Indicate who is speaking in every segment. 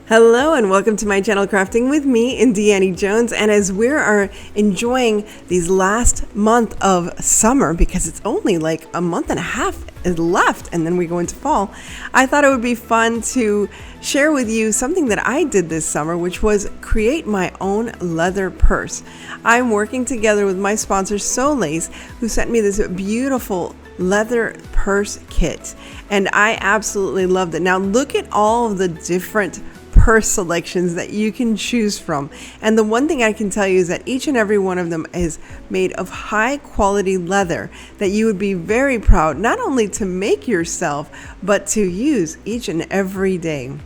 Speaker 1: Hello and welcome to my channel Crafting with me, Deannie Jones. And as we are enjoying these last month of summer, because it's only like a month and a half is left and then we go into fall, I thought it would be fun to share with you something that I did this summer, which was create my own leather purse. I'm working together with my sponsor Solace, who sent me this beautiful leather purse kit, and I absolutely loved it. Now look at all of the different purse selections that you can choose from, and the one thing I can tell you is that each and every one of them is made of high quality leather that you would be very proud not only to make yourself but to use each and every day.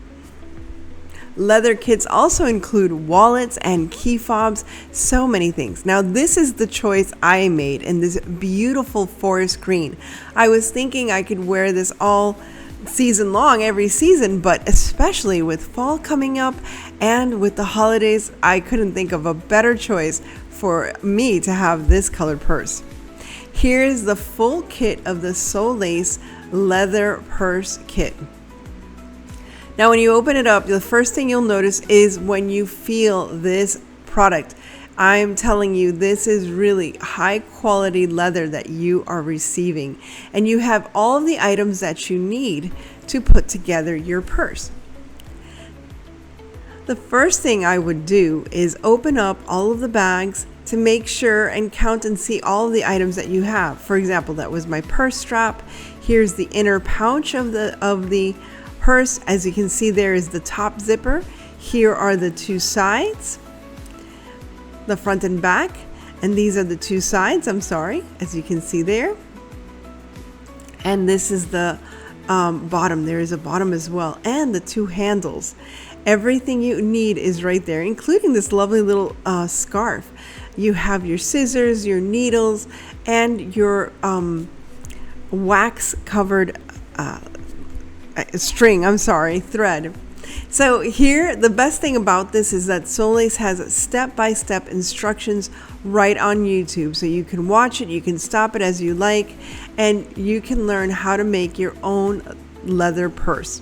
Speaker 1: Leather kits also include wallets and key fobs, so many things. Now this is the choice I made in this beautiful forest green. I was thinking I could wear this all season long, every season, but especially with fall coming up and with the holidays, I couldn't think of a better choice for me to have this colored purse. Here's the full kit of the Solace leather purse kit. Now when you open it up, the first thing you'll notice is when you feel this product, I'm telling you, this is really high quality leather that you are receiving, and you have all of the items that you need to put together your purse. The first thing I would do is open up all of the bags to make sure and count and see all of the items that you have. For example, that was my purse strap. Here's the inner pouch of the purse. As you can see, there is the top zipper. Here are the two sides, the front and back, and these are the two sides, as you can see there. And this is the bottom. There is a bottom as well, and the two handles. Everything you need is right there, including this lovely little scarf. You have your scissors, your needles, and your wax covered thread. So here, the best thing about this is that Solace has step-by-step instructions right on YouTube. So you can watch it, you can stop it as you like, and you can learn how to make your own leather purse.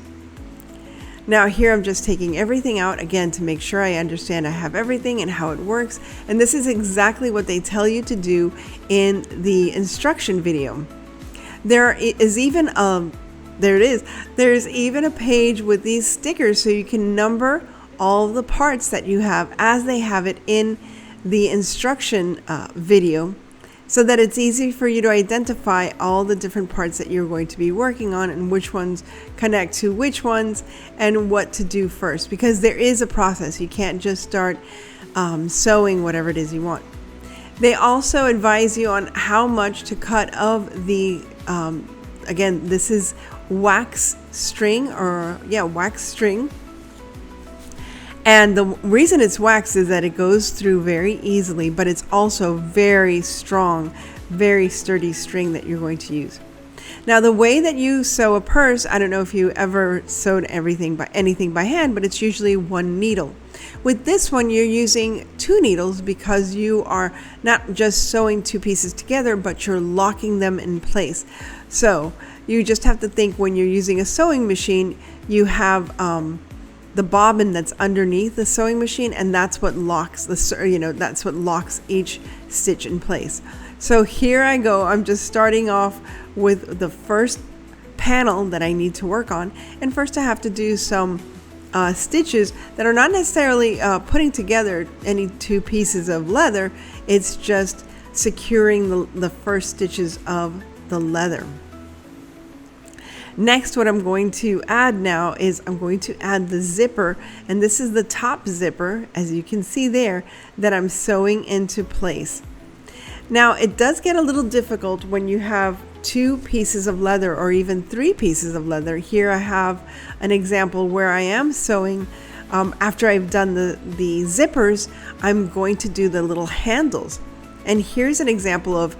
Speaker 1: Now here I'm just taking everything out again to make sure I understand I have everything and how it works. And this is exactly what they tell you to do in the instruction video. There's even a page with these stickers so you can number all the parts that you have as they have it in the instruction video, so that it's easy for you to identify all the different parts that you're going to be working on and which ones connect to which ones and what to do first, because there is a process. You can't just start sewing whatever it is you want. They also advise you on how much to cut of the again, this is wax string, and the reason it's wax is that it goes through very easily, but it's also very strong, very sturdy string that you're going to use. Now the way that you sew a purse, I don't know if you ever sewed anything by hand, but it's usually one needle. With this one, you're using two needles because you are not just sewing two pieces together, but you're locking them in place. So you just have to think, when you're using a sewing machine, you have the bobbin that's underneath the sewing machine, and that's what locks that's what locks each stitch in place. So here I go. I'm just starting off with the first panel that I need to work on, and first I have to do some stitches that are not necessarily putting together any two pieces of leather. It's just securing the first stitches of the leather. Next, what I'm going to add now is I'm going to add the zipper, and this is the top zipper, as you can see there, that I'm sewing into place. Now it does get a little difficult when you have two pieces of leather or even three pieces of leather. Here I have an example where I am sewing, after I've done the zippers, I'm going to do the little handles. And here's an example of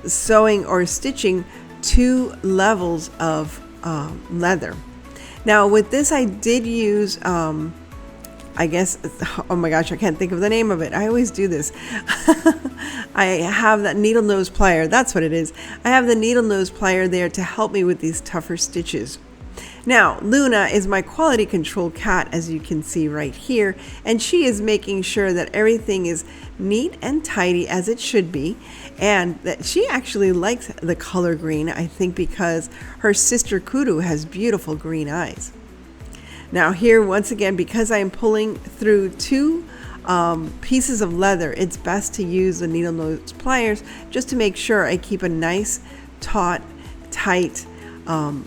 Speaker 1: sewing or stitching two levels of leather. Now with this I did use I guess, oh my gosh, I can't think of the name of it. I always do this. I have that needle nose plier. That's what it is. I have the needle nose plier there to help me with these tougher stitches. Now, Luna is my quality control cat, as you can see right here, and she is making sure that everything is neat and tidy as it should be, and that she actually likes the color green, I think because her sister Kudu has beautiful green eyes. Now here, once again, because I am pulling through two pieces of leather, it's best to use the needle nose pliers just to make sure I keep a nice, taut, tight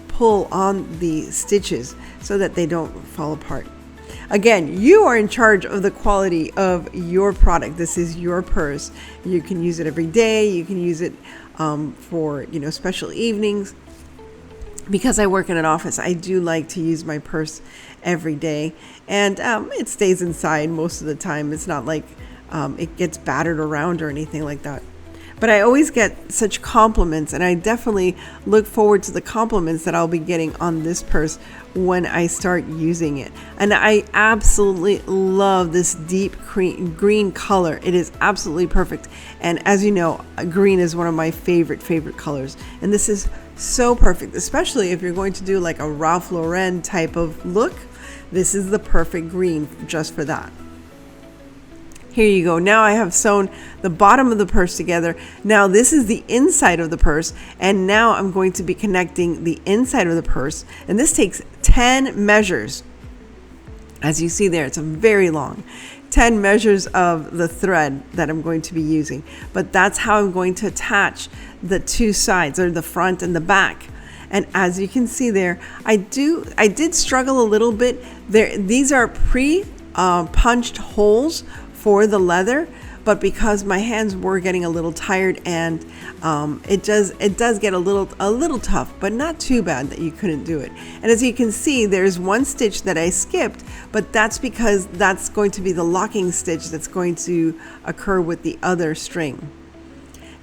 Speaker 1: pull on the stitches so that they don't fall apart. Again, you are in charge of the quality of your product. This is your purse. You can use it every day. You can use it for special evenings. Because I work in an office, I do like to use my purse every day, and it stays inside most of the time. It's not like it gets battered around or anything like that. But I always get such compliments, and I definitely look forward to the compliments that I'll be getting on this purse when I start using it. And I absolutely love this deep green color. It is absolutely perfect. And as you know, green is one of my favorite colors. And this is so perfect, especially if you're going to do like a Ralph Lauren type of look. This is the perfect green just for that. Here you go. Now I have sewn the bottom of the purse together. Now this is the inside of the purse, and now I'm going to be connecting the inside of the purse, and this takes 10 measures. As you see there, it's a very long 10 measures of the thread that I'm going to be using, but that's how I'm going to attach the two sides, or the front and the back. And as you can see there, I did struggle a little bit there. These are punched holes for the leather, but because my hands were getting a little tired, and it does get a little tough, but not too bad that you couldn't do it. And as you can see, there's one stitch that I skipped, but that's because that's going to be the locking stitch that's going to occur with the other string.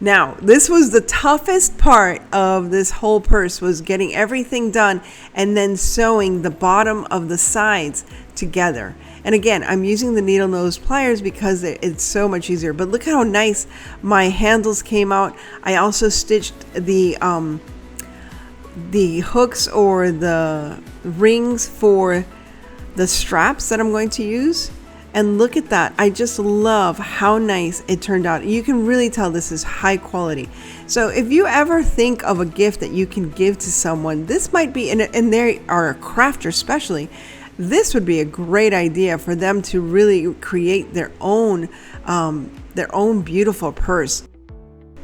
Speaker 1: Now, this was the toughest part of this whole purse, was getting everything done and then sewing the bottom of the sides together. And again, I'm using the needle nose pliers because it's so much easier. But look how nice my handles came out. I also stitched the hooks or the rings for the straps that I'm going to use. And look at that. I just love how nice it turned out. You can really tell this is high quality. So if you ever think of a gift that you can give to someone, this might be, and they are a crafter especially, this would be a great idea for them to really create their own beautiful purse.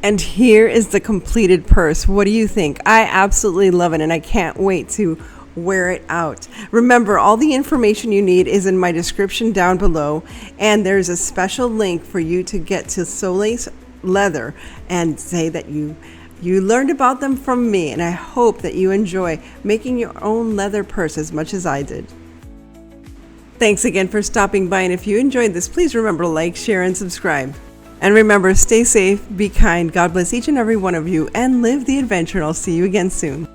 Speaker 1: And here is the completed purse. What do you think? I absolutely love it, and I can't wait to wear it out. Remember, all the information you need is in my description down below, and there's a special link for you to get to Solace Leather and say that you learned about them from me, and I hope that you enjoy making your own leather purse as much as I did. Thanks again for stopping by, and if you enjoyed this, please remember to like, share, and subscribe. And remember, stay safe, be kind, God bless each and every one of you, and live the adventure, and I'll see you again soon.